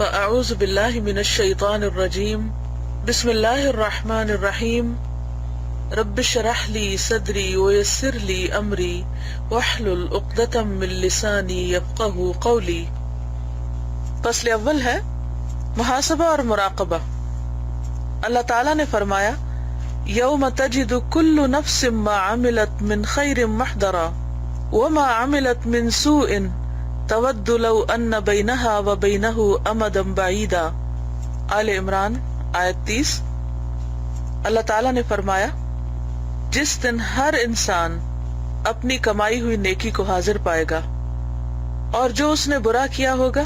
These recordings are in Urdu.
فأعوذ باللہ من الشیطان الرجیم بسم اللہ الرحمن الرحیم رب اشرح لی صدری ویسر لی امری واحلل عقدۃ من لسانی یفقہوا قولی۔ فصل اول ہے محاسبہ اور مراقبہ۔ اللہ تعالیٰ نے فرمایا یوم تجد کل نفس ما عملت من خیر محضرا وما عملت من سوء تود لو ان بینہا و بینہ امدا بعیدا۔ آل عمران آیت 30۔ اللہ تعالیٰ نے فرمایا جس دن ہر انسان اپنی کمائی ہوئی نیکی کو حاضر پائے گا اور جو اس نے برا کیا ہوگا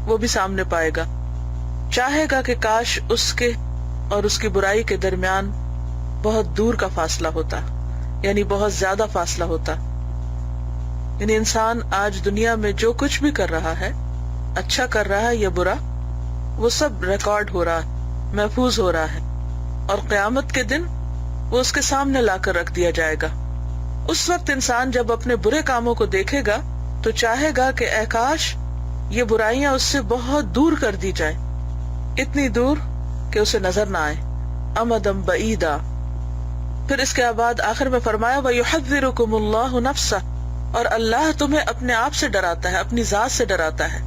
وہ بھی سامنے پائے گا، چاہے گا کہ کاش اس کے اور اس کی برائی کے درمیان بہت دور کا فاصلہ ہوتا، یعنی بہت زیادہ فاصلہ ہوتا۔ یعنی انسان آج دنیا میں جو کچھ بھی کر رہا ہے، اچھا کر رہا ہے یا برا، وہ سب ریکارڈ ہو رہا ہے، محفوظ ہو رہا ہے، اور قیامت کے دن وہ اس کے سامنے لا کر رکھ دیا جائے گا۔ اس وقت انسان جب اپنے برے کاموں کو دیکھے گا تو چاہے گا کہ اے کاش یہ برائیاں اس سے بہت دور کر دی جائے، اتنی دور کہ اسے نظر نہ آئے، امدم بعیدا۔ پھر اس کے بعد آخر میں فرمایا وَيُحَذِّرُكُمُ اللَّهُ نَفْسَهُ، اور اللہ تمہیں اپنے آپ سے ڈراتا ہے، اپنی ذات سے ڈراتا ہے۔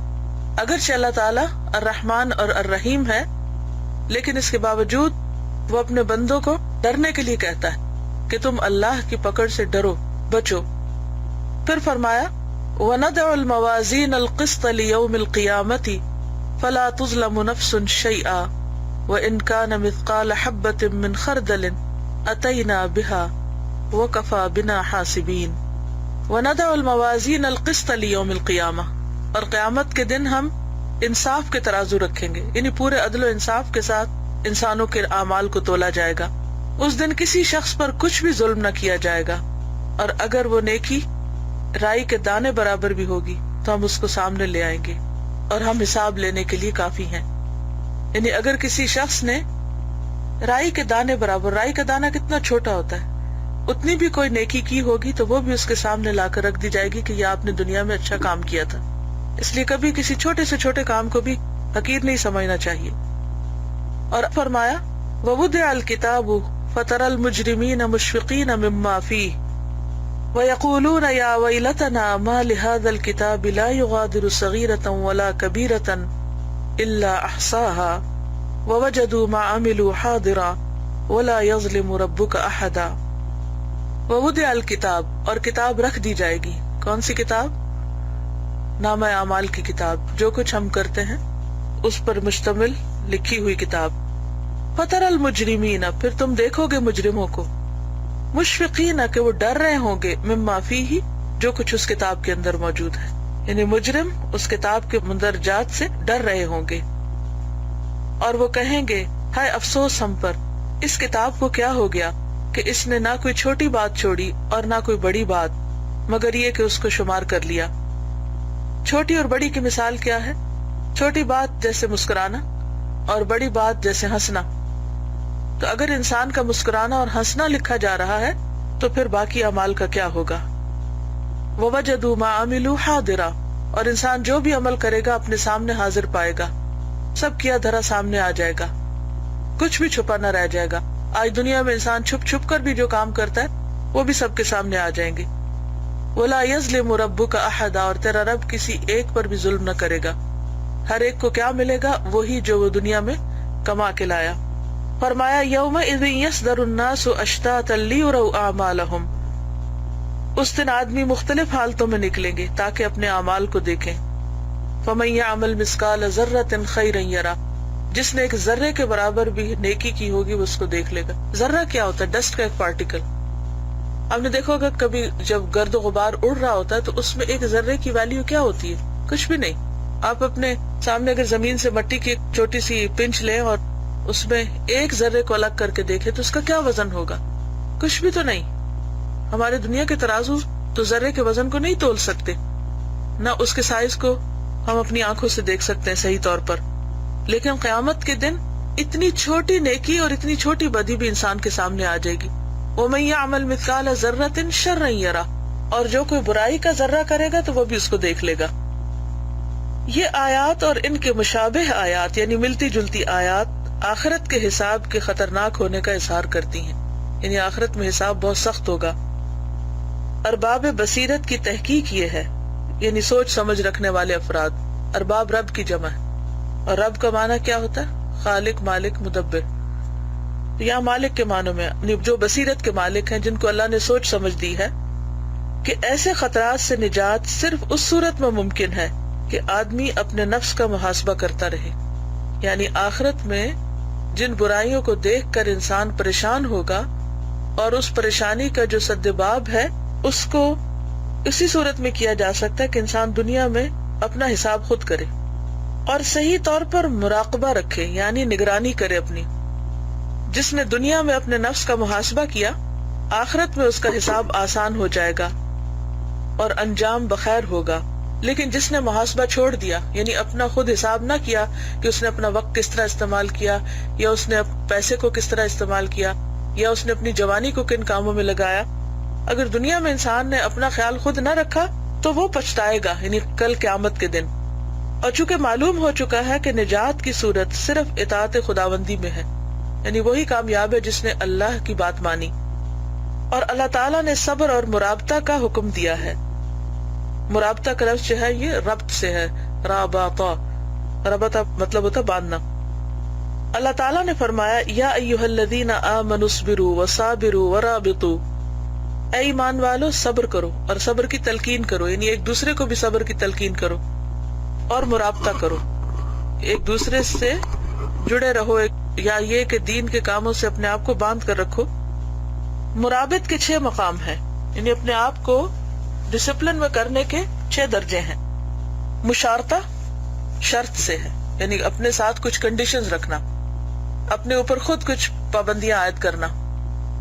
اگرچہ اللہ تعالیٰ الرحمن اور الرحیم ہے، لیکن اس کے باوجود وہ اپنے بندوں کو ڈرنے کے لیے کہتا ہے کہ تم اللہ کی پکڑ سے ڈرو، بچو۔ پھر فرمایا وَنَدْعُ الْمَوَازِينَ الْقِسْطَ لِيَوْمِ الْقِيَامَةِ فَلَا تُظْلَمُ نَفْسٌ شَيْئًا وَإِنْ كَانَ مِثْقَالَ حَبَّةٍ مِّنْ خَرْدَلٍ أَتَيْنَا بِهَا وَكَفَى بِنَا حَاسِبِينَ۔ وَنَدْعُ الْمَوَازِينَ الْقِسْطَ لِيَوْمِ الْقِيَامَةِ، اور قیامت کے دن ہم انصاف کے ترازو رکھیں گے، یعنی پورے عدل و انصاف کے ساتھ انسانوں کے اعمال کو تولا جائے گا۔ اس دن کسی شخص پر کچھ بھی ظلم نہ کیا جائے گا، اور اگر وہ نیکی رائی کے دانے برابر بھی ہوگی تو ہم اس کو سامنے لے آئیں گے اور ہم حساب لینے کے لیے کافی ہیں۔ یعنی اگر کسی شخص نے رائی کے دانے برابر، رائی کا دانہ کتنا چھوٹا ہوتا ہے، اتنی بھی کوئی نیکی کی ہوگی تو وہ بھی اس کے سامنے لا کر رکھ دی جائے گی کہ یہ آپ نے دنیا میں اچھا کام کیا تھا۔ اس لیے کبھی کسی چھوٹے سے چھوٹے کام کو بھی حقیر نہیں سمجھنا چاہیے۔ اور فرمایا وَوُضِعَ الْكِتَابُ فَتَرَى الْمُجْرِمِينَ مُشْفِقِينَ مِمَّا فِيهِ وَيَقُولُونَ يَا وَيْلَتَنَا مَا لِهَذَا الْكِتَابِ لَا يُغَادِرُ صَغِيرَةً وَلَا كَبِيرَةً إِلَّا أَحْصَاهَا وَوَجَدُوا مَا عَمِلُوا حَاضِرًا وَلَا يَظْلِمُ رَبُّكَ أَحَدًا۔ وَوُضِعَ الْكِتَابُ، اور کتاب رکھ دی جائے گی۔ کون سی کتاب؟ نامہ اعمال کی کتاب، جو کچھ ہم کرتے ہیں اس پر مشتمل لکھی ہوئی کتاب۔ فَتَرَى الْمُجْرِمِينَ، پھر تم دیکھو گے مجرموں کو، مشفقین، کہ وہ ڈر رہے ہوں گے، مما فیہ، جو کچھ اس کتاب کے اندر موجود ہے۔ یعنی مجرم اس کتاب کے مندرجات سے ڈر رہے ہوں گے، اور وہ کہیں گے ہائے افسوس ہم پر، اس کتاب کو کیا ہو گیا کہ اس نے نہ کوئی چھوٹی بات چھوڑی اور نہ کوئی بڑی بات، مگر یہ کہ اس کو شمار کر لیا۔ چھوٹی اور بڑی کی مثال کیا ہے؟ چھوٹی بات جیسے مسکرانا اور بڑی بات جیسے ہنسنا۔ تو اگر انسان کا مسکرانا اور ہنسنا لکھا جا رہا ہے تو پھر باقی اعمال کا کیا ہوگا؟ وَوَجَدُوا مَا عَمِلُوا حَاضِرًا، اور انسان جو بھی عمل کرے گا اپنے سامنے حاضر پائے گا، سب کیا دھرا سامنے آ جائے گا، کچھ بھی چھپا نہ رہ جائے گا۔ آج دنیا میں انسان چھپ چھپ کر بھی جو کام کرتا ہے وہ بھی سب کے سامنے آ جائیں گے۔ وَلَا يَظْلِمُ رَبُّكَ أَحَدًا، اور تیرا رب کسی ایک پر بھی ظلم نہ کرے گا، ہر ایک کو کیا ملے گا؟ وہی جو وہ دنیا میں کما کے لایا۔ فرمایا يَوْمَئِذٍ يَصْدَرُ النَّاسُ أَشْتَاتًا لِيُرَوْا أَعْمَالَهُمْ، اس دن آدمی مختلف حالتوں میں نکلیں گے تاکہ اپنے اعمال کو دیکھیں۔ فَمَن يَعْمَلْ مِثْقَالَ ذَرَّةٍ خَيْرًا يَرَهُ، جس نے ایک ذرے کے برابر بھی نیکی کی ہوگی وہ اس کو دیکھ لے گا۔ ذرہ کیا ہوتا ہے؟ ڈسٹ کا ایک پارٹیکل۔ آپ نے دیکھا ہوگا کبھی جب گرد و غبار اڑ رہا ہوتا ہے تو اس میں ایک ذرے کی ویلیو کیا ہوتی ہے؟ کچھ بھی نہیں۔ آپ اپنے سامنے اگر زمین سے مٹی کی ایک چھوٹی سی پنچ لیں اور اس میں ایک ذرے کو الگ کر کے دیکھیں تو اس کا کیا وزن ہوگا؟ کچھ بھی تو نہیں۔ ہمارے دنیا کے ترازو تو ذرے کے وزن کو نہیں تول سکتے، نہ اس کے سائز کو ہم اپنی آنکھوں سے دیکھ سکتے ہیں صحیح طور پر۔ لیکن قیامت کے دن اتنی چھوٹی نیکی اور اتنی چھوٹی بدی بھی انسان کے سامنے آ جائے گی۔ وَمَن يَعْمَلْ مِثْقَالَ ذَرَّةٍ شَرًّا يَرَهُ، اور جو کوئی برائی کا ذرہ کرے گا تو وہ بھی اس کو دیکھ لے گا۔ یہ آیات اور ان کے مشابہ آیات یعنی ملتی جلتی آیات آخرت کے حساب کے خطرناک ہونے کا اظہار کرتی ہیں، یعنی آخرت میں حساب بہت سخت ہوگا۔ ارباب بصیرت کی تحقیق یہ ہے، یعنی سوچ سمجھ رکھنے والے افراد۔ ارباب رب کی جمع ہے، اور رب کا معنی کیا ہوتا ہے؟ خالق، مالک، مدبر۔ تو یہاں مالک کے معنوں میں جو بصیرت کے مالک ہیں، جن کو اللہ نے سوچ سمجھ دی ہے کہ ایسے خطرات سے نجات صرف اس صورت میں ممکن ہے کہ آدمی اپنے نفس کا محاسبہ کرتا رہے، یعنی آخرت میں جن برائیوں کو دیکھ کر انسان پریشان ہوگا اور اس پریشانی کا جو سدباب ہے اس کو اسی صورت میں کیا جا سکتا ہے کہ انسان دنیا میں اپنا حساب خود کرے اور صحیح طور پر مراقبہ رکھے، یعنی نگرانی کرے اپنی۔ جس نے دنیا میں اپنے نفس کا محاسبہ کیا، آخرت میں اس کا حساب آسان ہو جائے گا اور انجام بخیر ہوگا۔ لیکن جس نے محاسبہ چھوڑ دیا، یعنی اپنا خود حساب نہ کیا کہ اس نے اپنا وقت کس طرح استعمال کیا، یا اس نے پیسے کو کس طرح استعمال کیا، یا اس نے اپنی جوانی کو کن کاموں میں لگایا، اگر دنیا میں انسان نے اپنا خیال خود نہ رکھا تو وہ پچھتائے گا، یعنی کل قیامت کے دن۔ اور چونکہ معلوم ہو چکا ہے کہ نجات کی صورت صرف اطاعت خداوندی میں ہے، یعنی وہی کامیاب ہے جس نے اللہ کی بات مانی، اور اللہ تعالیٰ نے صبر اور مرابطہ کا حکم دیا ہے۔ مرابطہ کا لفظ جو ہے یہ ربط سے ہے، رابطہ، ربطہ مطلب ہوتا باندھنا۔ اللہ تعالیٰ نے فرمایا یا ایھا الذین آمنوا اصبروا وصابروا ورابطوا، اے ایمان والو صبر کرو اور صبر کی تلقین کرو، یعنی ایک دوسرے کو بھی صبر کی تلقین کرو اور مرابطہ کرو، ایک دوسرے سے جڑے رہو، یا یہ کہ دین کے کاموں سے اپنے آپ کو باندھ کر رکھو۔ مرابط کے 6 مقام ہیں، یعنی اپنے آپ کو ڈسپلن میں کرنے کے 6 درجے ہیں۔ مشارطہ شرط سے ہے، یعنی اپنے ساتھ کچھ کنڈیشنز رکھنا، اپنے اوپر خود کچھ پابندیاں عائد کرنا،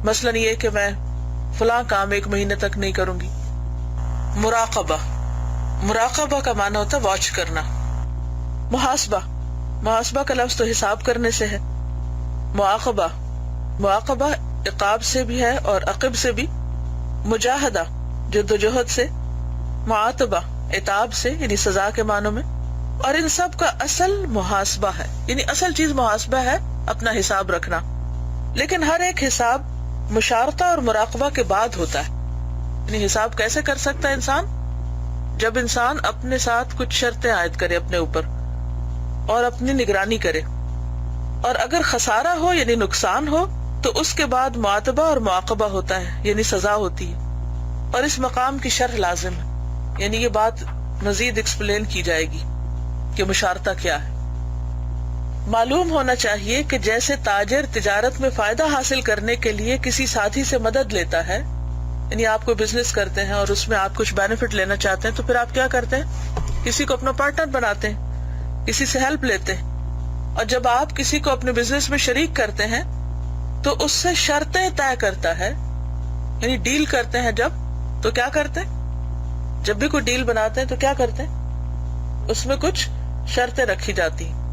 مثلا یہ کہ میں فلاں کام 1 مہینے تک نہیں کروں گی۔ مراقبہ، مراقبہ کا معنی ہوتا ہے واچ کرنا۔ محاسبہ، محاسبہ کا لفظ تو حساب کرنے سے ہے۔ معاقبہ، معاقبہ عقاب سے بھی ہے اور عقب سے بھی۔ مجاہدہ جدوجہد سے۔ معاتبہ عتاب سے، یعنی سزا کے معنوں میں۔ اور ان سب کا اصل محاسبہ ہے، یعنی اصل چیز محاسبہ ہے، اپنا حساب رکھنا۔ لیکن ہر ایک حساب مشارطہ اور مراقبہ کے بعد ہوتا ہے۔ یعنی حساب کیسے کر سکتا ہے انسان؟ جب انسان اپنے ساتھ کچھ شرطیں عائد کرے اپنے اوپر اور اپنی نگرانی کرے، اور اگر خسارہ ہو یعنی نقصان ہو تو اس کے بعد معاتبہ اور معاقبہ ہوتا ہے، یعنی سزا ہوتی ہے، اور اس مقام کی شرح لازم ہے، یعنی یہ بات مزید ایکسپلین کی جائے گی کہ مشارطہ کیا ہے۔ معلوم ہونا چاہیے کہ جیسے تاجر تجارت میں فائدہ حاصل کرنے کے لیے کسی ساتھی سے مدد لیتا ہے، یعنی آپ کو بزنس کرتے ہیں اور اس میں آپ کچھ بینیفٹ لینا چاہتے ہیں تو پھر آپ کیا کرتے ہیں؟ کسی کو اپنا پارٹنر بناتے ہیں، کسی سے ہیلپ لیتے ہیں۔ اور جب آپ کسی کو اپنے بزنس میں شریک کرتے ہیں تو اس سے شرطیں طے کرتا ہے، یعنی ڈیل کرتے ہیں جب، تو کیا کرتے ہیں؟ جب بھی کوئی ڈیل بناتے ہیں تو کیا کرتے ہیں؟ اس میں کچھ شرطیں رکھی جاتی ہیں،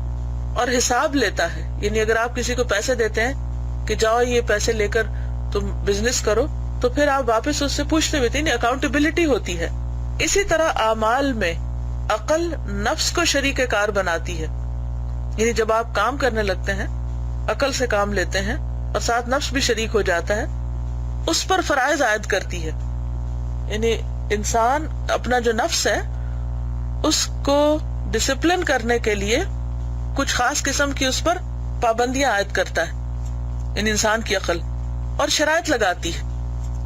اور حساب لیتا ہے، یعنی اگر آپ کسی کو پیسے دیتے ہیں کہ جاؤ یہ پیسے لے کر تم بزنس کرو، تو پھر آپ واپس اس سے پوچھتے ہوئے، یعنی اکاؤنٹیبلٹی ہوتی ہے۔ اسی طرح اعمال میں عقل نفس کو شریک کار بناتی ہے، یعنی جب آپ کام کرنے لگتے ہیں عقل سے کام لیتے ہیں اور ساتھ نفس بھی شریک ہو جاتا ہے، اس پر فرائض عائد کرتی ہے، یعنی انسان اپنا جو نفس ہے اس کو ڈسپلن کرنے کے لیے کچھ خاص قسم کی اس پر پابندیاں عائد کرتا ہے، یعنی انسان کی عقل، اور شرائط لگاتی ہے،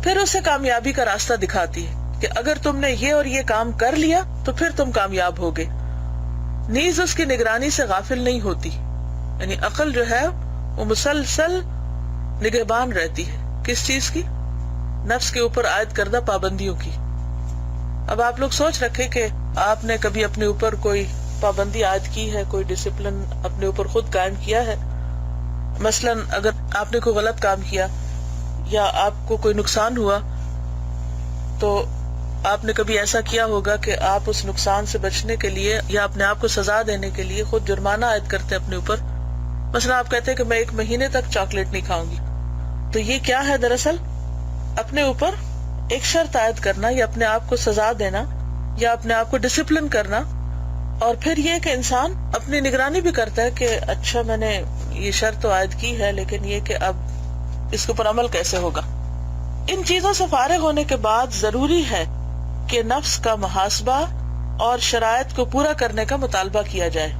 پھر اسے کامیابی کا راستہ دکھاتی ہے کہ اگر تم نے یہ اور یہ کام کر لیا تو پھر تم کامیاب ہوگے۔ نیز اس کی نگرانی سے غافل نہیں ہوتی، یعنی عقل جو ہے وہ مسلسل نگہبان رہتی ہے، کس چیز کی؟ نفس کے اوپر عائد کردہ پابندیوں کی۔ اب آپ لوگ سوچ رکھے کہ آپ نے کبھی اپنے اوپر کوئی پابندی عائد کی ہے، کوئی ڈسپلن اپنے اوپر خود قائم کیا ہے؟ مثلا اگر آپ نے کوئی غلط کام کیا یا آپ کو کوئی نقصان ہوا تو آپ نے کبھی ایسا کیا ہوگا کہ آپ اس نقصان سے بچنے کے لیے یا اپنے آپ کو سزا دینے کے لیے خود جرمانہ عائد کرتے ہیں اپنے اوپر۔ مثلا آپ کہتے ہیں کہ میں 1 مہینے تک چاکلیٹ نہیں کھاؤں گی، تو یہ کیا ہے؟ دراصل اپنے اوپر ایک شرط عائد کرنا، یا اپنے آپ کو سزا دینا، یا اپنے آپ کو ڈسپلن کرنا اور پھر یہ کہ انسان اپنی نگرانی بھی کرتا ہے کہ اچھا میں نے یہ شرط تو عائد کی ہے، لیکن یہ کہ اب اس کے اوپر عمل کیسے ہوگا. ان چیزوں سے فارغ ہونے کے بعد ضروری ہے کہ نفس کا محاسبہ اور شرائط کو پورا کرنے کا مطالبہ کیا جائے.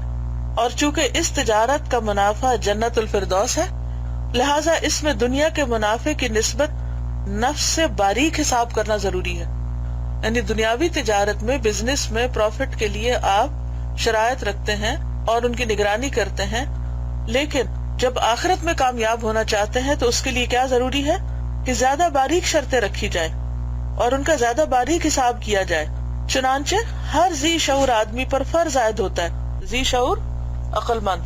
اور چونکہ اس تجارت کا منافع جنت الفردوس ہے، لہٰذا اس میں دنیا کے منافع کی نسبت نفس سے باریک حساب کرنا ضروری ہے. یعنی دنیاوی تجارت میں، بزنس میں پروفٹ کے لیے آپ شرائط رکھتے ہیں اور ان کی نگرانی کرتے ہیں، لیکن جب آخرت میں کامیاب ہونا چاہتے ہیں تو اس کے لیے کیا ضروری ہے کہ زیادہ باریک شرطیں رکھی جائیں اور ان کا زیادہ باریک حساب کیا جائے. چنانچہ ہر ذی شعور آدمی پر فرض عائد ہوتا ہے، ذی شعور عقل مند،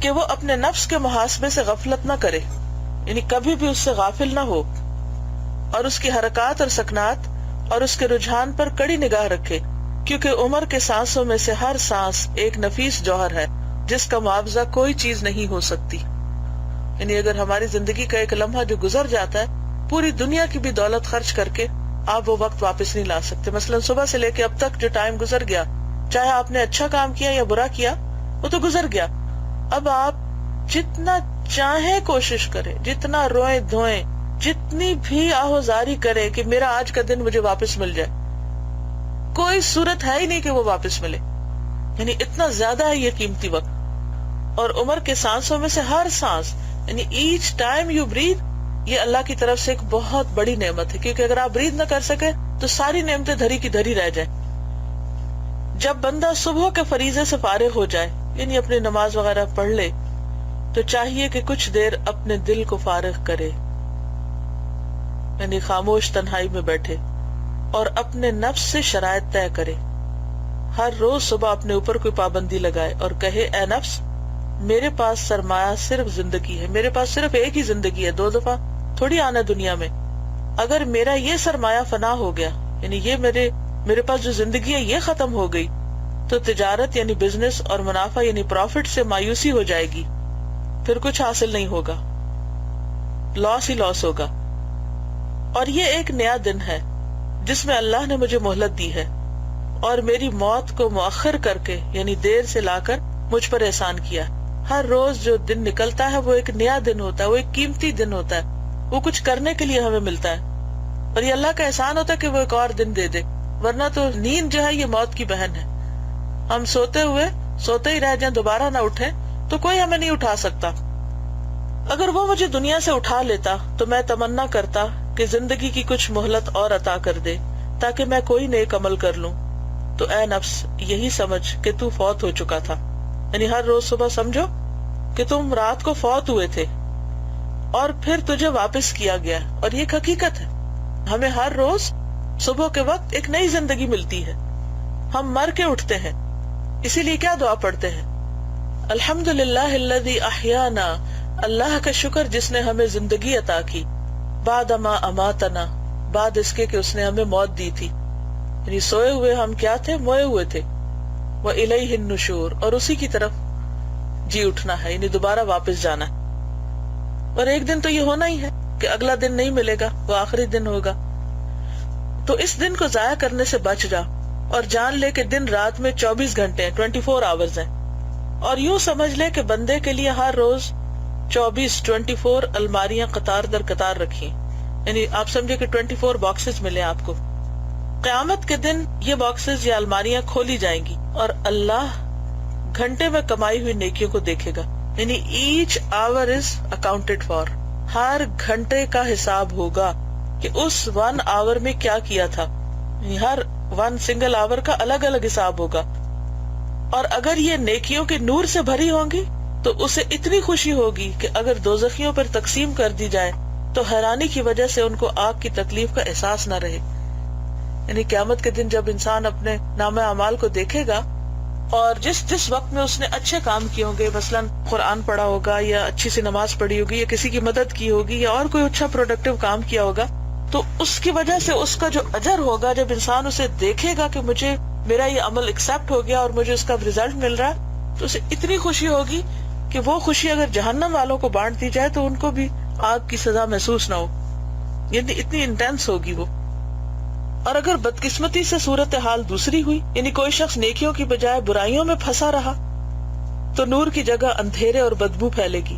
کہ وہ اپنے نفس کے محاسبے سے غفلت نہ کرے، یعنی کبھی بھی اس سے غافل نہ ہو، اور اس کی حرکات اور سکنات اور اس کے رجحان پر کڑی نگاہ رکھے، کیونکہ عمر کے سانسوں میں سے ہر سانس ایک نفیس جوہر ہے جس کا معاوضہ کوئی چیز نہیں ہو سکتی. یعنی اگر ہماری زندگی کا ایک لمحہ جو گزر جاتا ہے، پوری دنیا کی بھی دولت خرچ کر کے آپ وہ وقت واپس نہیں لا سکتے. مثلا صبح سے لے کے اب تک جو ٹائم گزر گیا، چاہے آپ نے اچھا کام کیا یا برا کیا، وہ تو گزر گیا. اب آپ جتنا چاہیں کوشش کریں، جتنا روئیں دھوئیں، جتنی بھی آہوزاری کریں کہ میرا آج کا دن مجھے واپس مل جائے، کوئی صورت ہے ہی نہیں کہ وہ واپس ملے. یعنی اتنا زیادہ ہے یہ قیمتی وقت. اور عمر کے سانسوں میں سے ہر سانس، یعنی ایچ ٹائم یو بریتھ، یہ اللہ کی طرف سے ایک بہت بڑی نعمت ہے، کیونکہ اگر آپ بریتھ نہ کر سکے تو ساری نعمتیں دھری کی دھری رہ جائیں. جب بندہ صبح کے فریضے سے فارغ ہو جائے، یعنی اپنی نماز وغیرہ پڑھ لے، تو چاہیے کہ کچھ دیر اپنے دل کو فارغ کرے، یعنی خاموش تنہائی میں بیٹھے اور اپنے نفس سے شرائط طے کرے. ہر روز صبح اپنے اوپر کوئی پابندی لگائے اور کہے، اے نفس، میرے پاس سرمایہ صرف زندگی ہے، میرے پاس صرف ایک ہی زندگی ہے، 2 دفعہ تھوڑی آنا دنیا میں. اگر میرا یہ سرمایہ فنا ہو گیا، یعنی یہ میرے پاس جو زندگی ہے یہ ختم ہو گئی، تو تجارت یعنی بزنس اور منافع یعنی پروفٹ سے مایوسی ہو جائے گی، پھر کچھ حاصل نہیں ہوگا، لاس ہی لاس ہوگا. اور یہ ایک نیا دن ہے جس میں اللہ نے مجھے مہلت دی ہے اور میری موت کو مؤخر کر کے، یعنی دیر سے لا کر مجھ پر احسان کیا. ہر روز جو دن نکلتا ہے وہ ایک نیا دن ہوتا ہے، وہ ایک قیمتی دن ہوتا ہے، وہ کچھ کرنے کے لیے ہمیں ملتا ہے، اور یہ اللہ کا احسان ہوتا ہے کہ وہ ایک اور دن دے دے. ورنہ تو نیند جو ہے یہ موت کی بہن ہے. ہم سوتے ہی رہ جائیں، دوبارہ نہ اٹھیں تو کوئی ہمیں نہیں اٹھا سکتا. اگر وہ مجھے دنیا سے اٹھا لیتا تو میں تمنا کرتا کہ زندگی کی کچھ مہلت اور عطا کر دے تاکہ میں کوئی نیک عمل کر لوں. تو اے نفس، یہی سمجھ کہ تو فوت ہو چکا تھا. یعنی ہر روز صبح سمجھو کہ تم رات کو فوت ہوئے تھے اور پھر تجھے واپس کیا گیا. اور یہ ایک حقیقت ہے، ہمیں ہر روز صبح کے وقت ایک نئی زندگی ملتی ہے، ہم مر کے اٹھتے ہیں. اسی لیے کیا دعا پڑھتے ہیں؟ الحمدللہ الذی احیانا، اللہ کا شکر جس نے ہمیں زندگی عطا کی، بعد ما اماتنا، بعد اس کے کہ اس نے ہمیں موت دی تھی. یعنی سوئے ہوئے ہم کیا تھے؟ موئے ہوئے تھے. وَإِلَيْهِ النُّشُورُ، اور اسی کی طرف جی اٹھنا ہے، یعنی دوبارہ واپس جانا ہے. اور ایک دن تو یہ ہونا ہی ہے کہ اگلا دن نہیں ملے گا، وہ آخری دن ہوگا. تو اس دن کو ضائع کرنے سے بچ جا اور جان لے کہ دن رات میں 24 گھنٹے ہیں، 24 آورز ہیں. اور یوں سمجھ لے کہ بندے کے لیے ہر روز 24 الماریاں قطار در قطار رکھی، یعنی آپ سمجھے کہ 24 باکسز ملے آپ کو. قیامت کے دن یہ باکسز یا الماریاں کھولی جائیں گی اور اللہ گھنٹے میں کمائی ہوئی نیکیوں کو دیکھے گا. یعنی each hour is accounted for, ہر گھنٹے کا حساب ہوگا کہ اس 1 آور میں کیا کیا تھا. یعنی ہر 1 سنگل آور کا الگ الگ حساب ہوگا. اور اگر یہ نیکیوں کے نور سے بھری ہوں گی تو اسے اتنی خوشی ہوگی کہ اگر دوزخیوں پر تقسیم کر دی جائے تو حیرانی کی وجہ سے ان کو آگ کی تکلیف کا احساس نہ رہے. یعنی قیامت کے دن جب انسان اپنے نامہ اعمال کو دیکھے گا اور جس وقت میں اس نے اچھے کام کیے ہوں گے، مثلا قرآن پڑھا ہوگا یا اچھی سی نماز پڑھی ہوگی یا کسی کی مدد کی ہوگی یا اور کوئی اچھا پروڈکٹیو کام کیا ہوگا، تو اس کی وجہ سے اس کا جو اجر ہوگا، جب انسان اسے دیکھے گا کہ مجھے میرا یہ عمل ایکسپٹ ہو گیا اور مجھے اس کا ریزلٹ مل رہا ہے، تو اسے اتنی خوشی ہوگی کہ وہ خوشی اگر جہنم والوں کو بانٹ دی جائے تو ان کو بھی آگ کی سزا محسوس نہ ہو. یعنی اتنی انٹینس ہوگی وہ. اور اگر بدقسمتی سے صورتحال دوسری ہوئی، یعنی کوئی شخص نیکیوں کی بجائے برائیوں میں پھنسا رہا، تو نور کی جگہ اندھیرے اور بدبو پھیلے گی،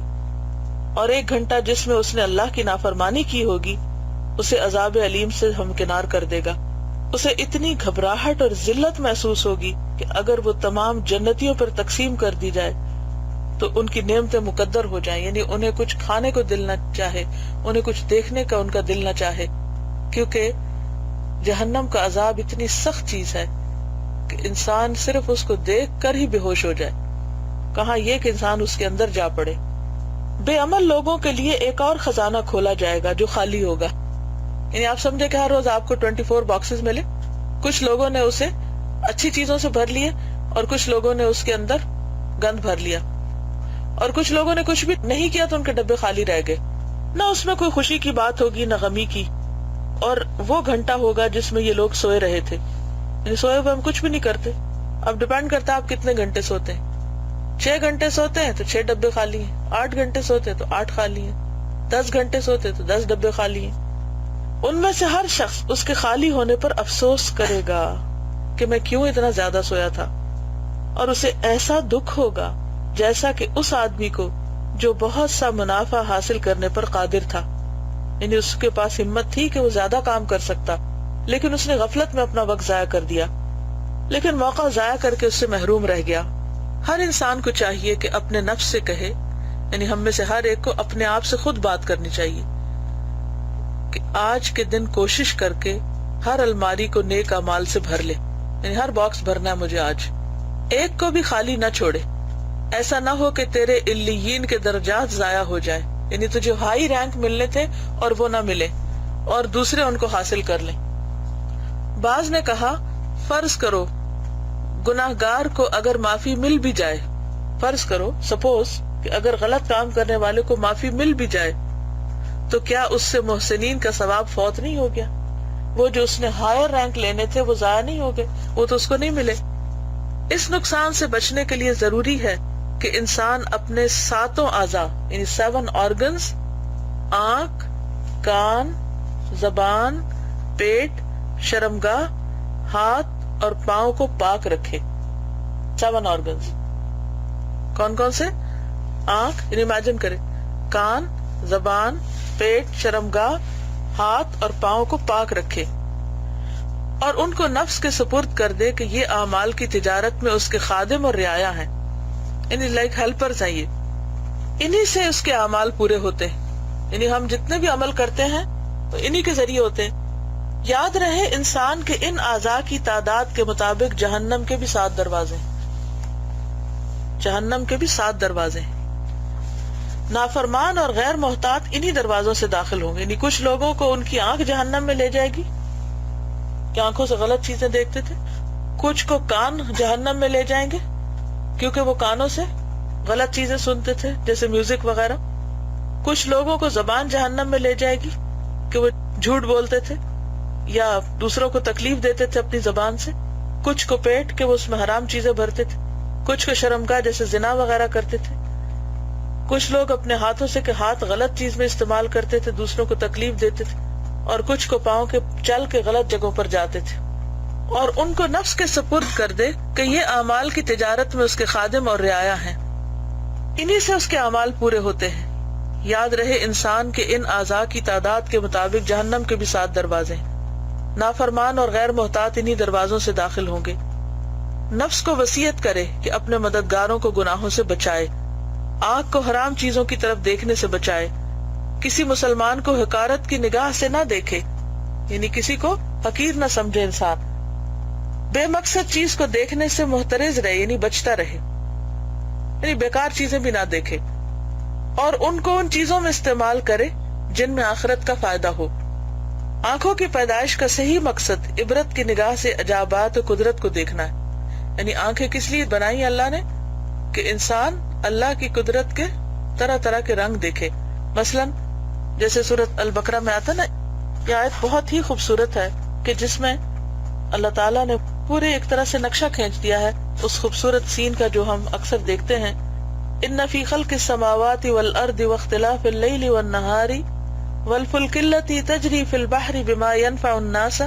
اور 1 گھنٹہ جس میں اس نے اللہ کی نافرمانی کی ہوگی اسے عذاب علیم سے ہمکنار کر دے گا۔ اسے اتنی گھبراہٹ اور ذلت محسوس ہوگی کہ اگر وہ تمام جنتیوں پر تقسیم کر دی جائے تو ان کی نعمتیں مقدر ہو جائیں، یعنی انہیں کچھ کھانے کو دل نہ چاہے، انہیں کچھ دیکھنے کا ان کا دل نہ چاہے، کیونکہ جہنم کا عذاب اتنی سخت چیز ہے کہ انسان صرف اس کو دیکھ کر ہی بے ہوش ہو جائے، کہاں یہ کہ انسان اس کے اندر جا پڑے۔ بے عمل لوگوں کے لیے ایک اور خزانہ کھولا جائے گا جو خالی ہوگا، یعنی آپ سمجھے کہ ہر روز آپ کو 24 باکسز ملے، کچھ لوگوں نے اسے اچھی چیزوں سے بھر لیے اور کچھ لوگوں نے اس کے اندر گند بھر لیا، اور کچھ لوگوں نے کچھ بھی نہیں کیا تو ان کے ڈبے خالی رہ گئے، نہ اس میں کوئی خوشی کی بات ہوگی نہ غمی کی۔ اور وہ گھنٹہ ہوگا جس میں یہ لوگ سوئے رہے تھے، یعنی سوئے ہوئے ہم کچھ بھی نہیں کرتے، اب ڈیپینڈ کرتا ہے آپ کتنے گھنٹے سوتے ہیں۔ 6 گھنٹے سوتے ہیں تو 6 ڈبے خالی ہیں، 8 گھنٹے سوتے ہیں تو 8 خالی ہیں، 10 گھنٹے سوتے ہیں تو 10 ڈبے خالی ہیں۔ ان میں سے ہر شخص اس کے خالی ہونے پر افسوس کرے گا کہ میں کیوں اتنا زیادہ سویا تھا، اور اسے ایسا دکھ ہوگا جیسا کہ اس آدمی کو جو بہت سا منافع حاصل کرنے پر قادر تھا، یعنی اس کے پاس ہمت تھی کہ وہ زیادہ کام کر سکتا، لیکن اس نے غفلت میں اپنا وقت ضائع کر دیا، لیکن موقع ضائع کر کے اس سے محروم رہ گیا۔ ہر انسان کو چاہیے کہ اپنے نفس سے کہے، یعنی ہم میں سے ہر ایک کو اپنے آپ سے خود بات کرنی چاہیے کہ آج کے دن کوشش کر کے ہر الماری کو نیک اعمال سے بھر لے، یعنی ہر باکس بھرنا ہے مجھے آج، ایک کو بھی خالی نہ چھوڑے۔ ایسا نہ ہو کہ تیرے علیین کے درجات ضائع ہو جائے، یعنی تجھے ہائی رینک ملنے تھے اور وہ نہ ملے اور دوسرے ان کو حاصل کر لیں۔ بعض نے کہا فرض کرو گناہگار کو اگر معافی مل بھی جائے، فرض کرو سپوز کہ اگر غلط کام کرنے والے کو معافی مل بھی جائے تو کیا اس سے محسنین کا ثواب فوت نہیں ہو گیا؟ وہ جو اس نے ہائر رینک لینے تھے وہ ضائع نہیں ہو گئے، وہ تو اس کو نہیں ملے۔ اس نقصان سے بچنے کے لیے ضروری ہے کہ انسان اپنے 7 اعضاء یعنی 7 آرگنز، آنکھ، کان، زبان، پیٹ، شرمگاہ، ہاتھ اور پاؤں کو پاک رکھے۔ 7 آرگنز کون کون سے؟ آنکھ، یعنی امیجن کرے، کان، زبان، پیٹ، شرمگاہ، ہاتھ اور پاؤں کو پاک رکھے، اور ان کو نفس کے سپرد کر دے کہ یہ اعمال کی تجارت میں اس کے خادم اور رعایا ہیں، یعنی لائک ہیلپرز ہیں، یہ انہی سے اس کے اعمال پورے ہوتے ہیں، یعنی ہم جتنے بھی عمل کرتے ہیں تو انہی کے ذریعے ہوتے ہیں۔ یاد رہے انسان کے ان اعضاء کی تعداد کے مطابق جہنم کے بھی 7 دروازے ہیں، جہنم کے بھی 7 دروازے ہیں۔ نافرمان اور غیر محتاط انہی دروازوں سے داخل ہوں گے، یعنی کچھ لوگوں کو ان کی آنکھ جہنم میں لے جائے گی کہ آنکھوں سے غلط چیزیں دیکھتے تھے، کچھ کو کان جہنم میں لے جائیں گے کیونکہ وہ کانوں سے غلط چیزیں سنتے تھے جیسے میوزک وغیرہ، کچھ لوگوں کو زبان جہنم میں لے جائے گی کہ وہ جھوٹ بولتے تھے یا دوسروں کو تکلیف دیتے تھے اپنی زبان سے، کچھ کو پیٹ کہ وہ اس میں حرام چیزیں بھرتے تھے، کچھ کو شرمگاہ جیسے زنا وغیرہ کرتے تھے، کچھ لوگ اپنے ہاتھوں سے کہ ہاتھ غلط چیز میں استعمال کرتے تھے، دوسروں کو تکلیف دیتے تھے، اور کچھ کو پاؤں کے چل کے غلط جگہوں پر جاتے تھے، اور ان کو نفس کے سپرد کر دے کہ یہ اعمال کی تجارت میں اس کے خادم اور رعایا ہیں، انہی سے اس کے اعمال پورے ہوتے ہیں۔ یاد رہے انسان کے ان اعضاء کی تعداد کے مطابق جہنم کے بھی 7 دروازے ہیں، نافرمان اور غیر محتاط انہی دروازوں سے داخل ہوں گے۔ نفس کو وصیت کرے کہ اپنے مددگاروں کو گناہوں سے بچائے، آنکھ کو حرام چیزوں کی طرف دیکھنے سے بچائے، کسی مسلمان کو حقارت کی نگاہ سے نہ دیکھے، یعنی کسی کو حقیر نہ سمجھے انسان، بے مقصد چیز کو دیکھنے سے محترز رہے یعنی بچتا رہے، یعنی بیکار چیزیں بھی نہ دیکھے، اور ان کو ان چیزوں میں استعمال کرے جن میں آخرت کا فائدہ ہو۔ آنکھوں کی پیدائش کا صحیح مقصد عبرت کی نگاہ سے عجائبات و قدرت کو دیکھنا ہے، یعنی آنکھیں کس لیے بنائی اللہ نے کہ انسان اللہ کی قدرت کے طرح طرح کے رنگ دیکھے۔ مثلا جیسے سورۃ البقرہ میں آتا نا، یہ آیت بہت ہی خوبصورت ہے کہ جس میں اللہ تعالیٰ نے پورے ایک طرح سے نقشہ کھینچ دیا ہے اس خوبصورت سین کا جو ہم اکثر دیکھتے ہیں، ان فی خلق السماوات والارض واختلاف اللیل والنہار والفلک التی تجری فی البحر بما ينفع الناس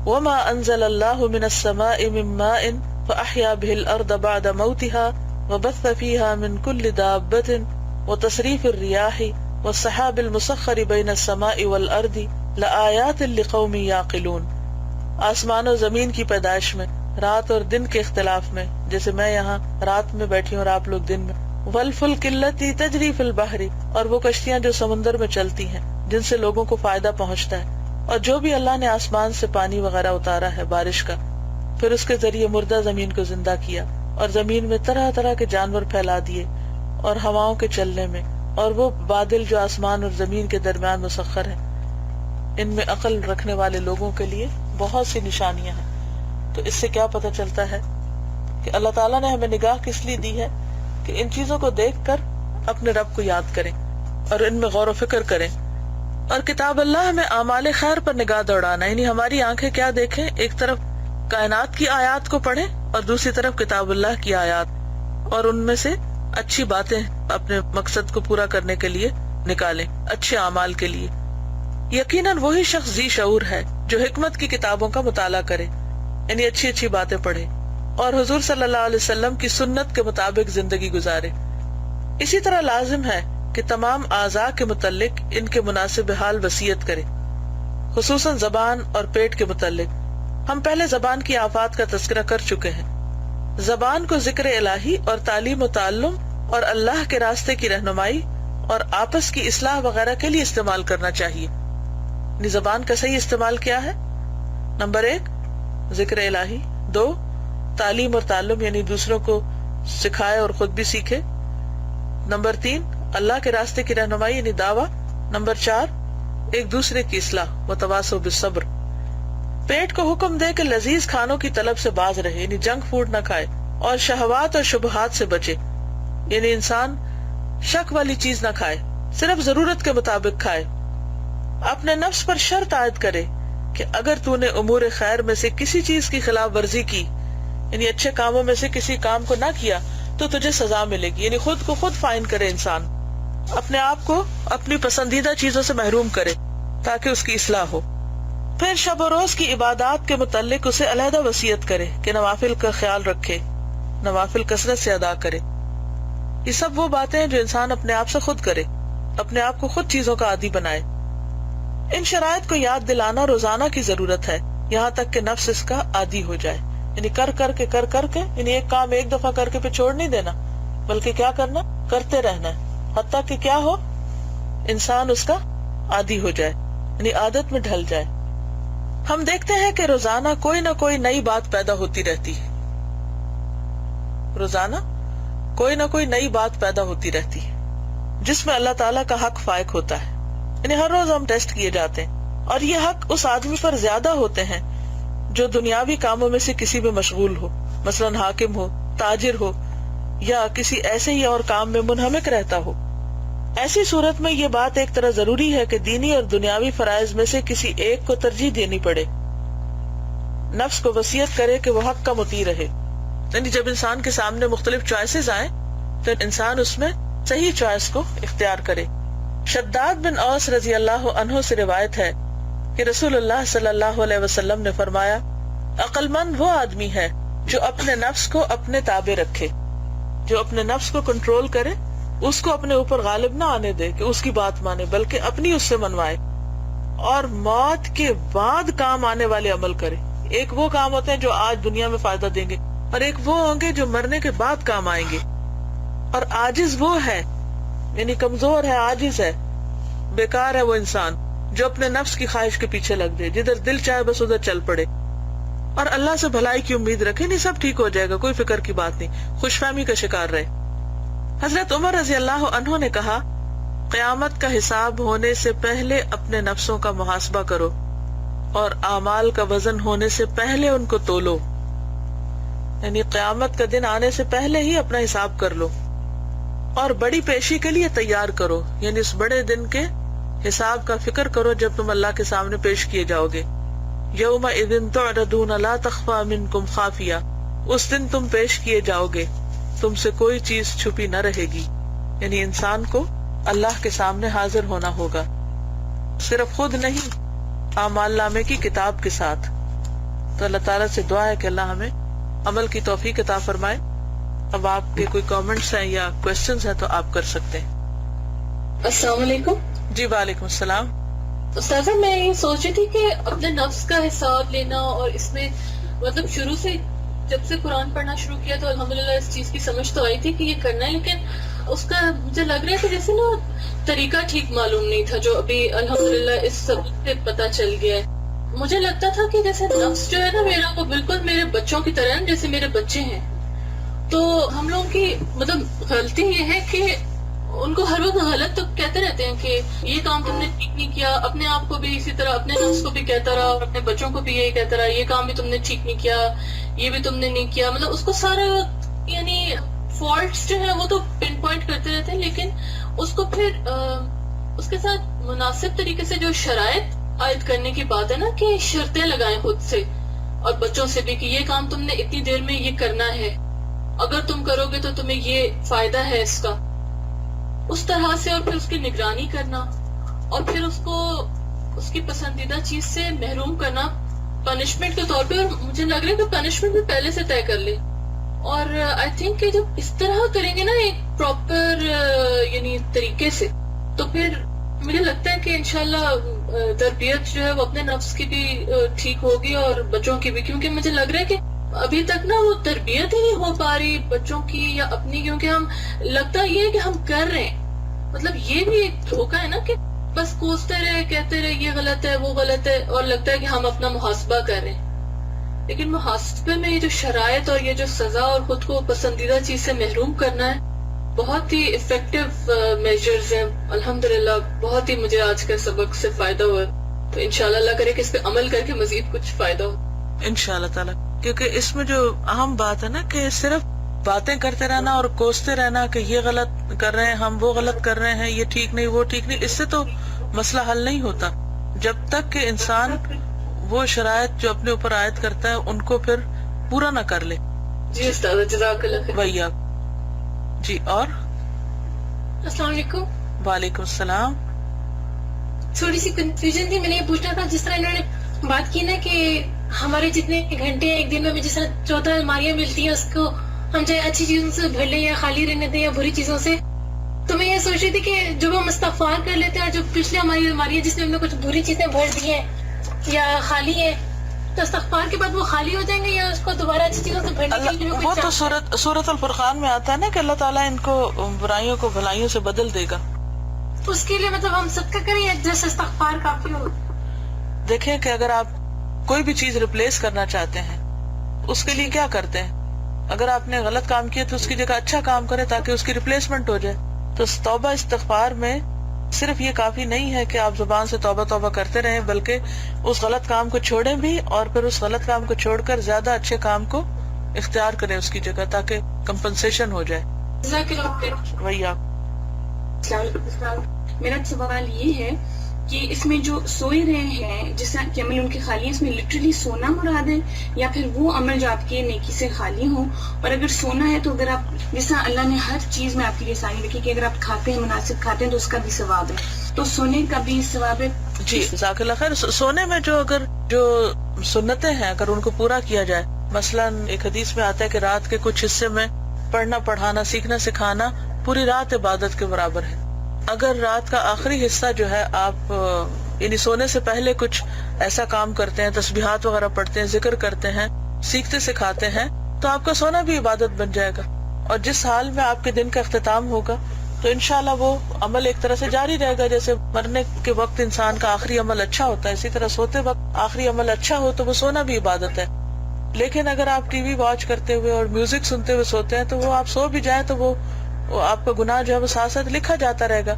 وما انزل اللہ من السماء من ماء فاحیا به الارض بعد موتها وبث فيها من كل دابة وتصریف الریاح والسحاب المسخر بین السماء والارض لآیات لقوم یعقلون. آسمان و زمین کی پیدائش میں، رات اور دن کے اختلاف میں، جیسے میں یہاں رات میں بیٹھی ہوں اور آپ لوگ دن میں. والفلک التی تجری فی البحر، اور وہ کشتیاں جو سمندر میں چلتی ہیں جن سے لوگوں کو فائدہ پہنچتا ہے. اور جو بھی اللہ نے آسمان سے پانی وغیرہ اتارا ہے بارش کا، پھر اس کے ذریعے مردہ زمین کو زندہ کیا، اور زمین میں طرح طرح کے جانور پھیلا دیے، اور ہواؤں کے چلنے میں، اور وہ بادل جو آسمان اور زمین کے درمیان مسخر ہیں. ان میں عقل رکھنے والے لوگوں کے لیے بہت سی نشانیاں ہیں. تو اس سے کیا پتہ چلتا ہے کہ اللہ تعالیٰ نے ہمیں نگاہ کس لیے دی ہے کہ ان چیزوں کو دیکھ کر اپنے رب کو یاد کریں اور ان میں غور و فکر کریں. اور کتاب اللہ میں اعمال خیر پر نگاہ دوڑانا، یعنی ہماری آنکھیں کیا دیکھیں، ایک طرف کائنات کی آیات کو پڑھیں اور دوسری طرف کتاب اللہ کی آیات، اور ان میں سے اچھی باتیں اپنے مقصد کو پورا کرنے کے لیے نکالیں، اچھے اعمال کے لیے. یقیناً وہی شخص ذی شعور ہے جو حکمت کی کتابوں کا مطالعہ کرے، یعنی اچھی اچھی باتیں پڑھے اور حضور صلی اللہ علیہ وسلم کی سنت کے مطابق زندگی گزارے. اسی طرح لازم ہے کہ تمام اعضاء کے متعلق ان کے مناسب حال وصیت کرے، خصوصاً زبان اور پیٹ کے متعلق. ہم پہلے زبان کی آفات کا تذکرہ کر چکے ہیں. زبان کو ذکر الہی اور تعلیم و تعلم اور اللہ کے راستے کی رہنمائی اور آپس کی اصلاح وغیرہ کے لیے استعمال کرنا چاہیے. یعنی زبان کا صحیح استعمال کیا ہے؟ نمبر 1 ذکر الہی، 2 تعلیم اور تعلم یعنی دوسروں کو سکھائے اور خود بھی سیکھے، نمبر 3 اللہ کے راستے کی رہنمائی یعنی دعویٰ، نمبر 4 ایک دوسرے کی اصلاح وتواصوا بالصبر. پیٹ کو حکم دے کہ لذیذ کھانوں کی طلب سے باز رہے، یعنی جنک فوڈ نہ کھائے، اور شہوات اور شبہات سے بچے، یعنی انسان شک والی چیز نہ کھائے، صرف ضرورت کے مطابق کھائے. اپنے نفس پر شرط عائد کرے کہ اگر تو نے امور خیر میں سے کسی چیز کی خلاف ورزی کی، یعنی اچھے کاموں میں سے کسی کام کو نہ کیا، تو تجھے سزا ملے گی. یعنی خود کو خود فائن کرے انسان، اپنے آپ کو اپنی پسندیدہ چیزوں سے محروم کرے تاکہ اس کی اصلاح ہو. پھر شب و روز کی عبادات کے متعلق اسے علیحدہ وصیت کرے کہ نوافل کا خیال رکھے، نوافل کثرت سے ادا کرے. یہ سب وہ باتیں ہیں جو انسان اپنے آپ سے خود کرے، اپنے آپ کو خود چیزوں کا عادی بنائے. ان شرائط کو یاد دلانا روزانہ کی ضرورت ہے، یہاں تک کہ نفس اس کا عادی ہو جائے. یعنی کر کے یعنی ایک کام ایک دفعہ کر کے پھر چھوڑ نہیں دینا، بلکہ کیا کرنا، کرتے رہنا ہے، حتیٰ کہ کیا ہو، انسان اس کا عادی ہو جائے، یعنی عادت میں ڈھل جائے. ہم دیکھتے ہیں کہ روزانہ کوئی نہ کوئی نئی بات پیدا ہوتی رہتی ہے، روزانہ کوئی نہ کوئی نئی بات پیدا ہوتی رہتی ہے جس میں اللہ تعالیٰ کا حق فائق ہوتا ہے. یعنی ہر روز ہم ٹیسٹ کیے جاتے ہیں، اور یہ حق اس آدمی پر زیادہ ہوتے ہیں جو دنیاوی کاموں میں سے کسی میں مشغول ہو، مثلاً حاکم ہو، تاجر ہو، یا کسی ایسے ہی اور کام میں منہمک رہتا ہو. ایسی صورت میں یہ بات ایک طرح ضروری ہے کہ دینی اور دنیاوی فرائض میں سے کسی ایک کو ترجیح دینی پڑے. نفس کو وصیت کرے کہ وہ حق کا مطیع رہے. یعنی جب انسان کے سامنے مختلف چوائسز آئیں تو انسان اس میں صحیح چوائس کو اختیار کرے. شداد بن اوس رضی اللہ عنہ سے روایت ہے کہ رسول اللہ صلی اللہ علیہ وسلم نے فرمایا، عقل مند وہ آدمی ہے جو اپنے نفس کو اپنے تابع رکھے، جو اپنے نفس کو کنٹرول کرے، اس کو اپنے اوپر غالب نہ آنے دے کہ اس کی بات مانے، بلکہ اپنی اس سے منوائے، اور موت کے بعد کام آنے والے عمل کرے. ایک وہ کام ہوتے ہیں جو آج دنیا میں فائدہ دیں گے، اور ایک وہ ہوں گے جو مرنے کے بعد کام آئیں گے. اور عاجز وہ ہے، یعنی کمزور ہے، عاجز ہے، بیکار ہے وہ انسان جو اپنے نفس کی خواہش کے پیچھے لگ دے، جدھر دل چاہے بس ادھر چل پڑے، اور اللہ سے بھلائی کی امید رکھے. نہیں، سب ٹھیک ہو جائے گا، کوئی فکر کی بات نہیں، خوش فہمی کا شکار رہے. حضرت عمر رضی اللہ عنہ نے کہا، قیامت کا حساب ہونے سے پہلے اپنے نفسوں کا محاسبہ کرو، اور اعمال کا وزن ہونے سے پہلے ان کو تولو. یعنی قیامت کا دن آنے سے پہلے ہی اپنا حساب کر لو، اور بڑی پیشی کے لیے تیار کرو. یعنی اس بڑے دن کے حساب کا فکر کرو جب تم اللہ کے سامنے پیش کیے جاؤ گے. یومئذ تعرضون لا تخفی منکم خافیہ، اس دن تم پیش کیے جاؤ گے، تم سے کوئی چیز چھپی نہ رہے گی. یعنی انسان کو اللہ کے سامنے حاضر ہونا ہوگا، صرف خود نہیں، اعمال نامے کی کتاب کے ساتھ. تو اللہ تعالیٰ سے دعا ہے کہ اللہ ہمیں عمل کی توفیق عطا فرمائے. اب آپ کے کوئی کامنٹس ہیں یا کوشچنز ہیں تو آپ کر سکتے ہیں. السلام علیکم. جی وعلیکم السلام. استاذہ میں یہ سوچ رہی تھی کہ اپنے نفس کا حساب لینا، اور اس میں مطلب شروع سے جب سے قرآن پڑھنا شروع کیا تو الحمدللہ اس چیز کی سمجھ تو آئی تھی کہ یہ کرنا ہے، لیکن اس کا مجھے لگ رہا ہے کہ جیسے نا طریقہ ٹھیک معلوم نہیں تھا، جو ابھی الحمدللہ اس سبق سے پتہ چل گیا ہے. مجھے لگتا تھا کہ جیسے نفس جو ہے نا میرا، وہ بالکل میرے بچوں کی طرح ہے، جیسے میرے بچے ہیں. تو ہم لوگوں کی مطلب غلطی یہ ہے کہ ان کو ہر وقت غلط تو کہتے رہتے ہیں کہ یہ کام تم نے ٹھیک نہیں کیا. اپنے آپ کو بھی اسی طرح، اپنے نفس کو بھی کہتا رہا اور اپنے بچوں کو بھی یہی کہتا رہا، یہ کام بھی تم نے ٹھیک نہیں کیا، یہ بھی تم نے نہیں کیا. مطلب اس کو سارے وقت یعنی فالٹس جو ہیں وہ تو پن پوائنٹ کرتے رہتے ہیں، لیکن اس کو پھر اس کے ساتھ مناسب طریقے سے جو شرائط عائد کرنے کی بات ہے نا، کہ شرطیں لگائیں خود سے اور بچوں سے بھی کہ یہ کام تم نے اتنی دیر میں یہ کرنا ہے، اگر تم کرو گے تو تمہیں یہ فائدہ ہے اس کا، اس طرح سے. اور پھر اس کی نگرانی کرنا، اور پھر اس کو اس کی پسندیدہ چیز سے محروم کرنا پنشمنٹ کے طور پہ. اور مجھے لگ رہا ہے کہ پنشمنٹ بھی پہلے سے طے کر لے. اور آئی تھنک کہ جب اس طرح کریں گے نا ایک پراپر یعنی طریقے سے، تو پھر مجھے لگتا ہے کہ انشاءاللہ تربیت جو ہے وہ اپنے نفس کی بھی ٹھیک ہوگی اور بچوں کی بھی. کیونکہ مجھے لگ رہا ہے کہ ابھی تک نا وہ تربیت ہی نہیں ہو پا رہی بچوں کی یا اپنی، کیونکہ ہم لگتا یہ ہے کہ ہم کر رہے ہیں. مطلب یہ بھی ایک دھوکہ ہے نا کہ بس کوستے رہے، کہتے رہے یہ غلط ہے وہ غلط ہے، اور لگتا ہے کہ ہم اپنا محاسبہ کر رہے ہیں. لیکن محاسبے میں یہ جو شرائط اور یہ جو سزا اور خود کو پسندیدہ چیز سے محروم کرنا ہے، بہت ہی افیکٹو میجرز ہیں. الحمدللہ بہت ہی مجھے آج کے سبق سے فائدہ ہوا. تو انشاءاللہ اللہ کرے کہ اس پہ عمل کر کے مزید کچھ فائدہ ہو انشاءاللہ تعالیٰ. کیونکہ اس میں جو اہم بات ہے نا کہ صرف باتیں کرتے رہنا اور کوستے رہنا کہ یہ غلط کر رہے ہیں ہم، وہ غلط کر رہے ہیں، یہ ٹھیک نہیں وہ ٹھیک نہیں، اس سے تو مسئلہ حل نہیں ہوتا جب تک کہ انسان وہ شرائط جو اپنے اوپر عائد کرتا ہے ان کو پھر پورا نہ کر لے. جی استاد جزاک اللہ خیر. وہی آپ. جی اور السلام علیکم. وعلیکم السلام. تھوڑی سی کنفیوژن تھی، میں نے یہ پوچھنا تھا جس طرح انہوں نے بات کی نا کہ ہمارے جتنے گھنٹے ایک دن میں جس طرح 14 الماریاں ملتی ہیں، اس کو ہم چاہے اچھی چیزوں سے بھر لیں یا خالی رہنے دیں یا بری چیزوں سے. تو میں یہ سوچ رہی تھی کہ جب ہم استغفار کر لیتے ہیں اور جو پچھلے ہماری الماریاں جس میں ہم نے کچھ بری چیزیں بھر دی ہیں یا خالی ہے، تو استغفار کے بعد وہ خالی ہو جائیں گے یا اس کو دوبارہ اچھی چیزوں سے بھرنے کے لیے وہ تو سورۃ الفرقان میں آتا ہے نا کہ اللہ تعالیٰ ان کو برائیوں کو بھلائیوں سے بدل دے گا. اس کے لیے مطلب ہم صدقہ کریں یا جیسے استغفار کافی ہو؟ دیکھیں کہ اگر آپ کوئی بھی چیز ریپلیس کرنا چاہتے ہیں اس کے لیے کیا کرتے ہیں. اگر آپ نے غلط کام کیا تو اس کی جگہ اچھا کام کرے تاکہ اس کی ریپلیسمنٹ ہو جائے. تو توبہ استغفار میں صرف یہ کافی نہیں ہے کہ آپ زبان سے توبہ توبہ کرتے رہیں، بلکہ اس غلط کام کو چھوڑیں بھی اور پھر اس غلط کام کو چھوڑ کر زیادہ اچھے کام کو اختیار کریں اس کی جگہ تاکہ کمپنسیشن ہو جائے. وہی آپ. میرا سوال یہ ہے کہ اس میں جو سوئے رہے ہیں جس طرح کہ عمل ان کے خالی ہیں، اس میں لٹرلی سونا مراد ہے یا پھر وہ عمل جو آپ کے نیکی سے خالی ہوں؟ اور اگر سونا ہے تو اگر آپ جس طرح اللہ نے ہر چیز میں آپ کے لیے آسانی رکھی کہ اگر آپ کھاتے ہیں مناسب کھاتے ہیں تو اس کا بھی ثواب ہے، تو سونے کا بھی ثواب ہے؟ جی جزاک اللہ خیر. سونے میں جو سنتیں ہیں اگر ان کو پورا کیا جائے، مثلا ایک حدیث میں آتا ہے کہ رات کے کچھ حصے میں پڑھنا پڑھانا سیکھنا سکھانا پوری رات عبادت کے برابر ہے. اگر رات کا آخری حصہ جو ہے آپ یعنی سونے سے پہلے کچھ ایسا کام کرتے ہیں، تسبیحات وغیرہ پڑھتے ہیں، ذکر کرتے ہیں، سیکھتے سکھاتے ہیں، تو آپ کا سونا بھی عبادت بن جائے گا. اور جس حال میں آپ کے دن کا اختتام ہوگا تو انشاءاللہ وہ عمل ایک طرح سے جاری رہے گا. جیسے مرنے کے وقت انسان کا آخری عمل اچھا ہوتا ہے، اسی طرح سوتے وقت آخری عمل اچھا ہو تو وہ سونا بھی عبادت ہے. لیکن اگر آپ ٹی وی واچ کرتے ہوئے اور میوزک سنتے ہوئے سوتے ہیں تو وہ آپ سو بھی جائیں تو وہ آپ کا گناہ جو ہے وہ ساتھ ساتھ لکھا جاتا رہے گا.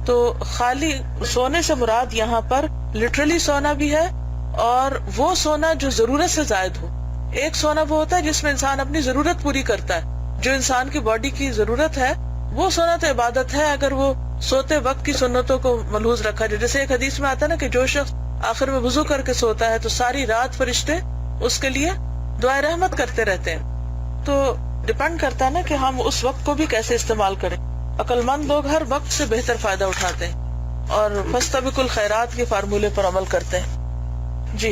تو خالی سونے سے مراد یہاں پر لٹرلی سونا بھی ہے اور وہ سونا جو ضرورت سے زائد ہو. ایک سونا وہ ہوتا ہے جس میں انسان اپنی ضرورت پوری کرتا ہے، جو انسان کی باڈی کی ضرورت ہے وہ سونا تو عبادت ہے اگر وہ سوتے وقت کی سنتوں کو ملحوظ رکھا جائے. جیسے ایک حدیث میں آتا ہے نا کہ جو شخص آخر میں وضو کر کے سوتا ہے تو ساری رات فرشتے اس کے لیے دعائے رحمت کرتے رہتے ہیں. تو ڈپینڈ کرتا ہے نا کہ ہم اس وقت کو بھی کیسے استعمال کریں. عقل مند لوگ ہر وقت سے بہتر فائدہ اٹھاتے ہیں اور فاستبقوا الخیرات کے فارمولے پر عمل کرتے ہیں. جی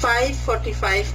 545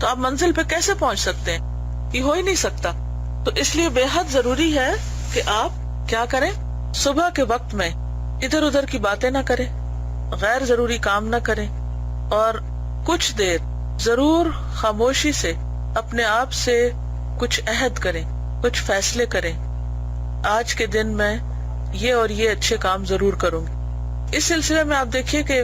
تو آپ منزل پہ کیسے پہنچ سکتے ہیں؟ یہ ہو ہی نہیں سکتا. تو اس لیے بے حد ضروری ہے کہ آپ کیا کریں، صبح کے وقت میں ادھر ادھر کی باتیں نہ کریں، غیر ضروری کام نہ کریں، اور کچھ دیر ضرور خاموشی سے اپنے آپ سے کچھ عہد کریں، کچھ فیصلے کریں. آج کے دن میں یہ اور یہ اچھے کام ضرور کروں گی. اس سلسلے میں آپ دیکھیے کہ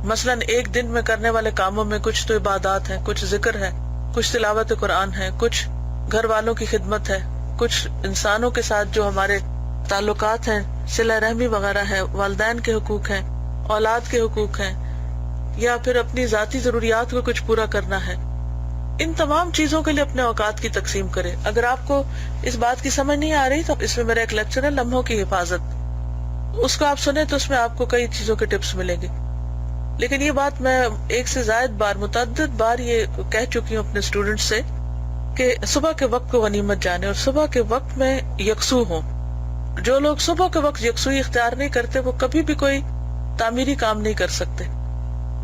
مثلاً ایک دن میں کرنے والے کاموں میں کچھ تو عبادات ہیں، کچھ ذکر ہے، کچھ تلاوت قرآن ہے، کچھ گھر والوں کی خدمت ہے، کچھ انسانوں کے ساتھ جو ہمارے تعلقات ہیں، صلہ رحمی وغیرہ ہے، والدین کے حقوق ہیں، اولاد کے حقوق ہیں، یا پھر اپنی ذاتی ضروریات کو کچھ پورا کرنا ہے. ان تمام چیزوں کے لیے اپنے اوقات کی تقسیم کریں. اگر آپ کو اس بات کی سمجھ نہیں آ رہی تو اس میں میرا ایک لیکچر ہے لمحوں کی حفاظت، اس کو آپ سنیں تو اس میں آپ کو کئی چیزوں کے ٹپس ملیں گے. لیکن یہ بات میں ایک سے زائد بار، متعدد بار یہ کہہ چکی ہوں اپنے اسٹوڈنٹ سے کہ صبح کے وقت کو غنیمت جانیں اور صبح کے وقت میں یکسو ہوں. جو لوگ صبح کے وقت یکسوئی اختیار نہیں کرتے وہ کبھی بھی کوئی تعمیری کام نہیں کر سکتے.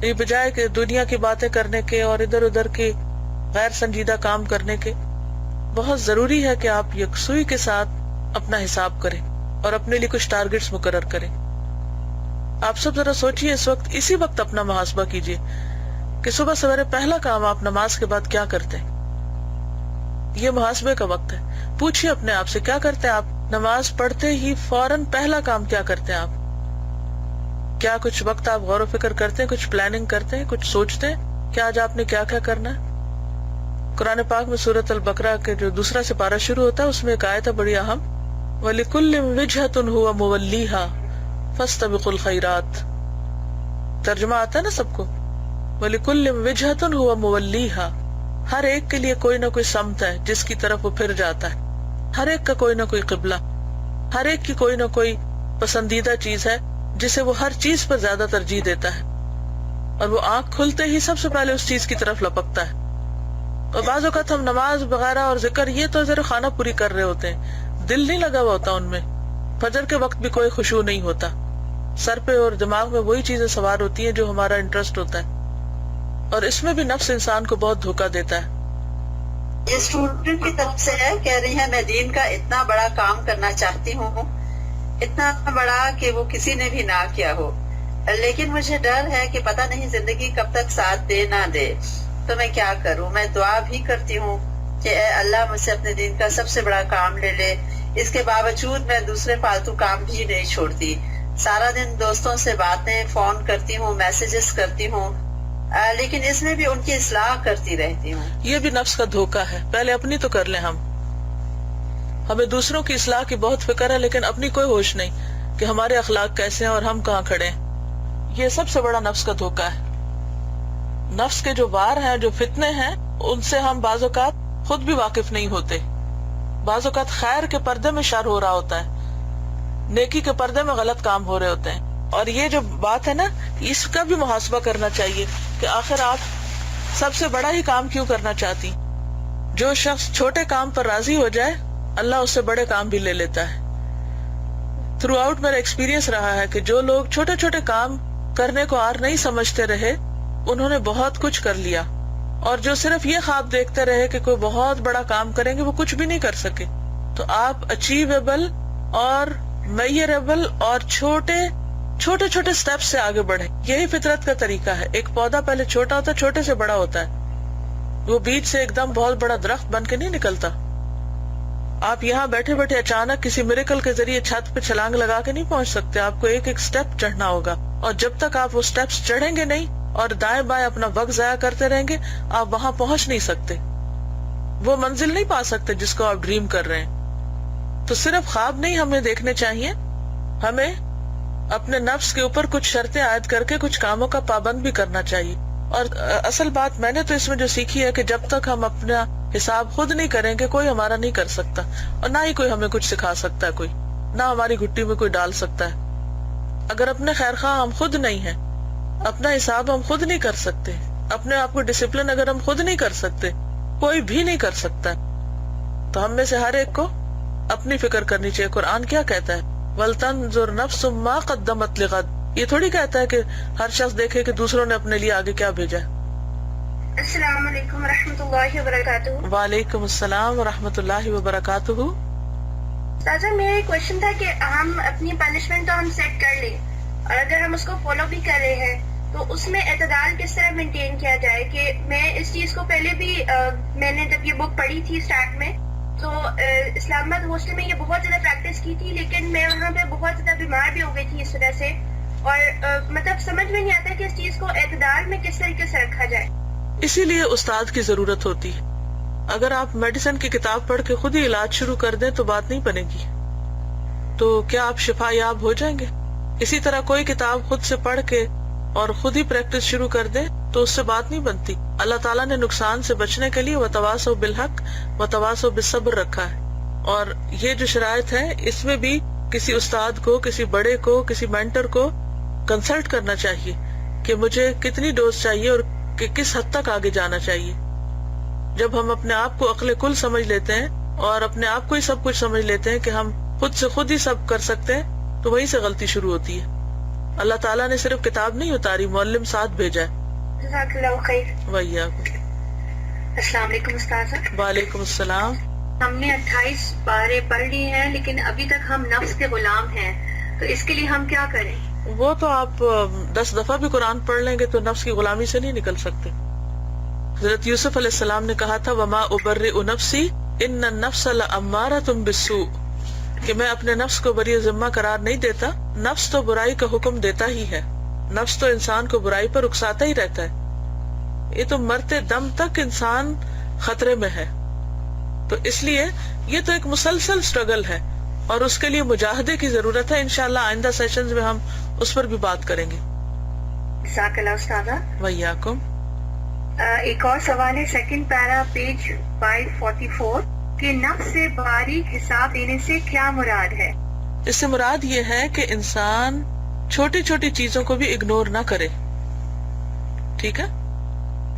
یہ بجائے کہ دنیا کی باتیں کرنے کے اور ادھر ادھر کی غیر سنجیدہ کام کرنے کے، بہت ضروری ہے کہ آپ یکسوئی کے ساتھ اپنا حساب کریں اور اپنے لیے کچھ ٹارگٹس مقرر کریں. آپ سب ذرا سوچئے، اس وقت اسی وقت اپنا محاسبہ کیجئے کہ صبح سویرے پہلا کام آپ نماز کے بعد کیا کرتے ہیں. یہ محاسبے کا وقت ہے. پوچھئے اپنے آپ سے کیا کرتے ہیں آپ نماز پڑھتے ہی فوراً پہلا کام کیا کرتے ہیں آپ؟ کیا کچھ وقت آپ غور و فکر کرتے ہیں، کچھ پلاننگ کرتے ہیں، کچھ سوچتے ہیں کہ آج آپ نے کیا کیا کرنا ہے؟ قرآن پاک میں سورۃ البقرہ کے جو دوسرا سپارہ شروع ہوتا ہے اس میں ایک آیت ہے بڑی اہم، وَلِكُلِّ وِجْهَةٌ هُوَ مُوَلِّيهَا فَاسْتَبِقُوا الْخَيْرَاتِ. ترجمہ آتا ہے نا سب کو؟ وَلِكُلِّ وِجْهَةٌ هُوَ مُوَلِّيهَا. ہر ایک کے لیے کوئی نہ کوئی سمت ہے جس کی طرف وہ پھر جاتا ہے. ہر ایک کا کوئی نہ کوئی قبلہ، ہر ایک کی کوئی نہ کوئی پسندیدہ چیز ہے جسے وہ ہر چیز پر زیادہ ترجیح دیتا ہے، اور وہ آنکھ کھلتے ہی سب سے پہلے اس چیز کی طرف لپکتا ہے. اور بعض اوقات ہم نماز وغیرہ اور ذکر یہ تو ذرا خانہ پوری کر رہے ہوتے ہیں، دل نہیں لگا ہوا ہوتا ان میں. فجر کے وقت بھی کوئی خشوع نہیں ہوتا، سر پہ اور دماغ میں وہی چیزیں سوار ہوتی ہیں جو ہمارا انٹرسٹ ہوتا ہے، اور اس میں بھی نفس انسان کو بہت دھوکہ دیتا ہے. یہ اسٹوڈنٹ کی طرف سے ہے، کہہ رہی ہیں میں دین کا اتنا بڑا کام کرنا چاہتی ہوں، اتنا بڑا کہ وہ کسی نے بھی نہ کیا ہو، لیکن مجھے ڈر ہے کہ پتہ نہیں زندگی کب تک ساتھ دے نہ دے، تو میں کیا کروں؟ میں دعا بھی کرتی ہوں کہ اے اللہ مجھ سے اپنے دین کا سب سے بڑا کام لے لے. اس کے باوجود میں دوسرے فالتو کام بھی نہیں چھوڑتی. سارا دن دوستوں سے باتیں، فون کرتی ہوں، میسیجز کرتی ہوں، لیکن اس میں بھی ان کی اصلاح کرتی رہتی ہوں. یہ بھی نفس کا دھوکہ ہے. پہلے اپنی تو کر لیں. ہمیں دوسروں کی اصلاح کی بہت فکر ہے لیکن اپنی کوئی ہوش نہیں کہ ہمارے اخلاق کیسے ہیں اور ہم کہاں کھڑے ہیں. یہ سب سے بڑا نفس کا دھوکہ ہے. نفس کے جو وار ہیں، جو فتنے ہیں، ان سے ہم بعض اوقات خود بھی واقف نہیں ہوتے. بعض اوقات خیر کے پردے میں شر ہو رہا ہوتا ہے، نیکی کے پردے میں غلط کام ہو رہے ہوتے ہیں. اور یہ جو بات ہے نا، اس کا بھی محاسبہ کرنا چاہیے کہ آخر آپ سب سے بڑا ہی کام کیوں کرنا چاہتی. جو شخص چھوٹے کام پر راضی ہو جائے اللہ اس سے بڑے کام بھی لے لیتا ہے. تھرو آؤٹ میرا ایکسپیرینس رہا ہے کہ جو لوگ چھوٹے چھوٹے کام کرنے کو آر نہیں سمجھتے رہے انہوں نے بہت کچھ کر لیا، اور جو صرف یہ خواب دیکھتے رہے کہ کوئی بہت بڑا کام کریں گے وہ کچھ بھی نہیں کر سکے. تو آپ اچیویبل اور میئریبل اور چھوٹے چھوٹے سٹیپ سے آگے بڑھیں. یہی فطرت کا طریقہ ہے. ایک پودا پہلے چھوٹا ہوتا ہے، چھوٹے سے بڑا ہوتا ہے، وہ بیج سے ایک دم بہت بڑا درخت بن کے نہیں نکلتا. آپ یہاں بیٹھے بیٹھے اچانک کسی میریکل کے ذریعے چھت پہ چھلانگ لگا کے نہیں پہنچ سکتے. آپ کو ایک ایک سٹیپ چڑھنا ہوگا، اور جب تک آپ وہ سٹیپس چڑھیں گے نہیں اور دائیں بائیں اپنا وقت ضائع کرتے رہیں گے آپ وہاں پہنچ نہیں سکتے، وہ منزل نہیں پا سکتے جس کو آپ ڈریم کر رہے ہیں. تو صرف خواب نہیں ہمیں دیکھنے چاہیے، ہمیں اپنے نفس کے اوپر کچھ شرطیں عائد کر کے کچھ کاموں کا پابند بھی کرنا چاہیے. اور اصل بات میں نے تو اس میں جو سیکھی ہے کہ جب تک ہم اپنا حساب خود نہیں کریں گے کوئی ہمارا نہیں کر سکتا، اور نہ ہی کوئی ہمیں کچھ سکھا سکتا ہے، کوئی نہ ہماری گھٹی میں کوئی ڈال سکتا ہے. اگر اپنے خیر خواہ ہم خود نہیں ہیں، اپنا حساب ہم خود نہیں کر سکتے، اپنے آپ کو ڈسپلن اگر ہم خود نہیں کر سکتے کوئی بھی نہیں کر سکتا. تو ہم میں سے ہر ایک کو اپنی فکر کرنی چاہیے. قرآن کیا کہتا ہے؟ وَلْتَنْظُرْ نَفْسٌ مَا قَدَّمَتْ لِغَدٍ. یہ تھوڑی کہتا ہے کہ ہر شخص دیکھے کہ دوسروں نے اپنے لیے آگے کیا بھیجا ہے. السلام علیکم ورحمۃ اللہ وبرکاتہ. وعلیکم السلام ورحمۃ اللہ وبرکاتہ. تازہ میرا ایک کوشچن تھا کہ ہم اپنی پنشمنٹ تو ہم سیٹ کر لیں اور اگر ہم اس کو فالو بھی کر رہے ہیں تو اس میں اعتدال کس طرح مینٹین کیا جائے. کہ میں اس چیز کو پہلے بھی میں نے جب یہ بک پڑھی تھی اسٹارٹ میں تو اسلام آباد ہاسٹل میں یہ بہت زیادہ پریکٹس کی تھی لیکن میں وہاں پہ بہت زیادہ بیمار بھی ہو گئی تھی اس وجہ سے اور مطلب سمجھ میں نہیں آتا کہ اس چیز کو اعتدال میں کس طریقے سے رکھا جائے. اسی لیے استاد کی ضرورت ہوتی ہے. اگر آپ میڈیسن کی کتاب پڑھ کے خود ہی علاج شروع کر دیں تو بات نہیں بنے گی. تو کیا آپ شفا یاب ہو جائیں گے؟ اسی طرح کوئی کتاب خود سے پڑھ کے اور خود ہی پریکٹس شروع کر دیں تو اس سے بات نہیں بنتی. اللہ تعالیٰ نے نقصان سے بچنے کے لیے وتواصوا بالحق وتواصوا بالصبر رکھا ہے. اور یہ جو شرائط ہے اس میں بھی کسی استاد کو، کسی بڑے کو، کسی مینٹر کو کنسلٹ کرنا چاہیے کہ مجھے کتنی ڈوز چاہیے اور کہ کس حد تک آگے جانا چاہیے. جب ہم اپنے آپ کو عقل کل سمجھ لیتے ہیں اور اپنے آپ کو ہی سب کچھ سمجھ لیتے ہیں کہ ہم خود سے خود ہی سب کر سکتے ہیں تو وہیں سے غلطی شروع ہوتی ہے. اللہ تعالیٰ نے صرف کتاب نہیں اتاری، معلم ساتھ بھیجا ہے. جزاک اللہ خیر. وإياكم. السلام علیکم استاذہ. وعلیکم السلام. ہم نے 28 پارے پڑھ لی ہیں لیکن ابھی تک ہم نفس کے غلام ہیں تو اس کے لیے ہم کیا کریں؟ وہ تو آپ 10 دفعہ بھی قرآن پڑھ لیں گے تو نفس کی غلامی سے نہیں نکل سکتے. حضرت یوسف علیہ السلام نے کہا تھا وما ابرئ نفسی ان النفس لامارۃ بالسوء، کہ میں اپنے نفس کو بری ذمہ قرار نہیں دیتا. نفس تو برائی کا حکم دیتا ہی ہے، نفس تو انسان کو برائی پر اکساتا ہی رہتا ہے. یہ تو مرتے دم تک انسان خطرے میں ہے. تو اس لیے یہ تو ایک مسلسل سٹرگل ہے اور اس کے لیے مجاہدے کی ضرورت ہے. انشاءاللہ آئندہ سیشنز میں ہم اس پر بھی بات کریں گے. جزاک اللہ استاذہ. وإياكم. ایک اور سوال ہے سیکنڈ پیرا پیج 544 کہ نفس سے باریک حساب دینے سے کیا مراد ہے؟ اس سے مراد یہ ہے کہ انسان چھوٹی چھوٹی چیزوں کو بھی اگنور نہ کرے. ٹھیک ہے،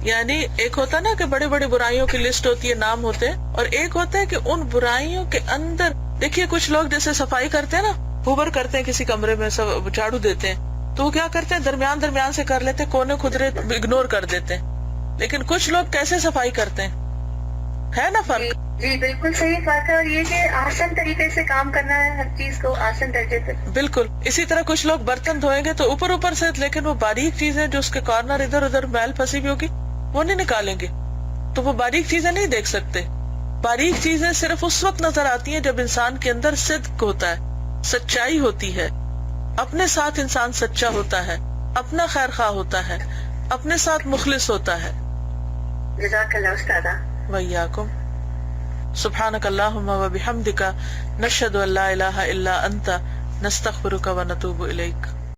یعنی ایک ہوتا نا کہ بڑے بڑے برائیوں کی لسٹ ہوتی ہے، نام ہوتے ہیں، اور ایک ہوتا ہے کہ ان برائیوں کے اندر دیکھیے کچھ لوگ جیسے صفائی کرتے ہیں نا، ہوبر کرتے ہیں کسی کمرے میں، سب جھاڑو دیتے ہیں تو وہ کیا کرتے ہیں درمیان سے کر لیتے ہیں، کونے خدرے اگنور کر دیتے ہیں. لیکن کچھ لوگ کیسے صفائی کرتے ہیں، ہے نا فرق؟ جی بالکل صحیح بات ہے. اور یہ کہ آسان طریقے سے کام کرنا ہے، ہر چیز کو آسان درجے سے. بالکل. اسی طرح کچھ لوگ برتن دھوئیں گے تو اوپر سے، لیکن وہ باریک چیزیں جو اس کے کارنر ادھر ادھر میل پھنسی ہوئی ہوگی وہ نہیں نکالیں گے تو وہ باریک چیزیں نہیں دیکھ سکتے. باریک چیزیں صرف اس وقت نظر آتی ہیں جب انسان کے اندر صدق ہوتا ہے، سچائی ہوتی ہے، اپنے ساتھ انسان سچا ہوتا ہے، اپنا خیر خواہ ہوتا ہے، اپنے ساتھ مخلص ہوتا ہے. جزاک اللہ استاذہ. وإياكم. سبحانك اللهم وبحمدك نشهد ان لا اله الا انت نستغفرك ونتوب اليك.